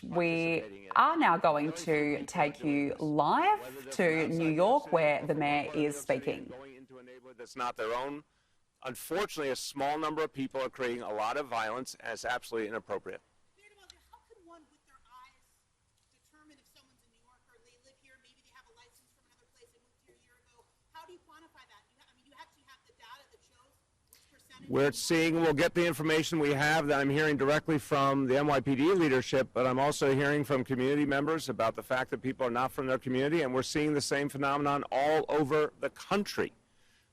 We are now going to take you live to New York, where the mayor is speaking. Going into a neighborhood that's not their own. Unfortunately, a small number of people are creating a lot of violence, and it's absolutely inappropriate. Bill de Blasio, how could one, with their eyes, determine if someone's in New York or they live here, maybe they have a license from another place, they moved here a year ago? How do you quantify that? You actually have the data that shows which percentage. We're seeing, we'll get the information we have that I'm hearing directly from the NYPD leadership, but I'm also hearing from community members about the fact that people are not from their community, and we're seeing the same phenomenon all over the country.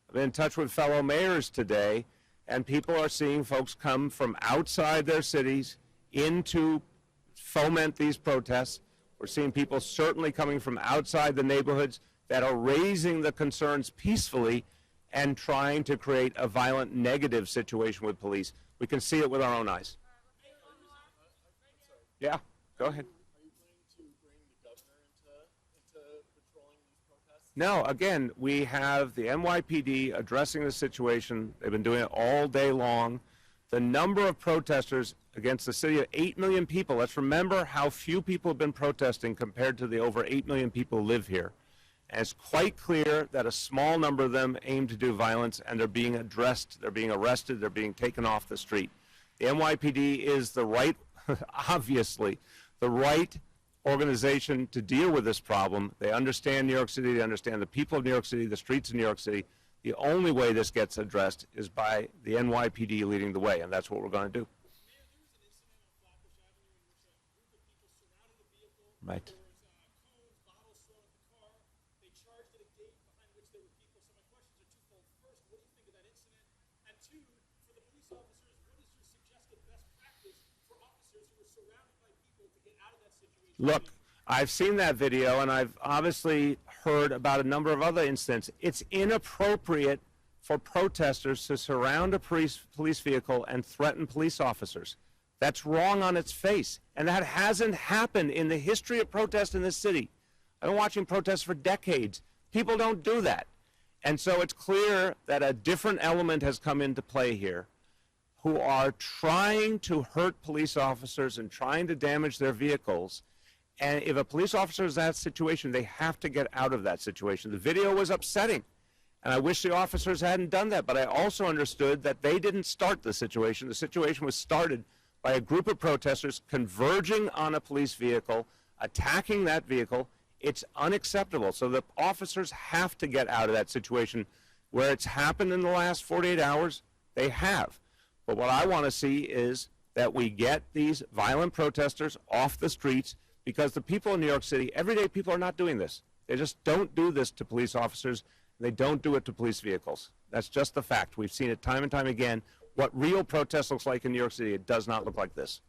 I've been in touch with fellow mayors today, and people are seeing folks come from outside their cities in to foment these protests. We're seeing people certainly coming from outside the neighborhoods that are raising the concerns peacefully and trying to create a violent negative situation with police. We can see it with our own eyes. Yeah, go ahead. Are you planning to bring the governor into patrolling these protests? No, again, we have the NYPD addressing the situation. They've been doing it all day long. The number of protesters against the city of 8 million people, let's remember how few people have been protesting compared to the over 8 million people who live here. And it's quite clear that a small number of them aim to do violence, and they're being addressed, they're being arrested, they're being taken off the street. The NYPD is the right, obviously, the right organization to deal with this problem. They understand New York City, they understand the people of New York City, the streets of New York City. The only way this gets addressed is by the NYPD leading the way, and that's what we're going to do. Right. Look, I've seen that video, and I've obviously heard about a number of other incidents. It's inappropriate for protesters to surround a police vehicle and threaten police officers. That's wrong on its face, and that hasn't happened in the history of protests in this city. I've been watching protests for decades. People don't do that. And so it's clear that a different element has come into play here, who are trying to hurt police officers and trying to damage their vehicles. And if a police officer is in that situation, they have to get out of that situation. The video was upsetting, and I wish the officers hadn't done that, but I also understood that they didn't start the situation. The situation was started by a group of protesters converging on a police vehicle, attacking that vehicle. It's unacceptable. So the officers have to get out of that situation. Where it's happened in the last 48 hours, they have. But what I want to see is that we get these violent protesters off the streets, because the people in New York City, everyday people, are not doing this. They just don't do this to police officers. They don't do it to police vehicles. That's just the fact. We've seen it time and time again. What real protest looks like in New York City, it does not look like this.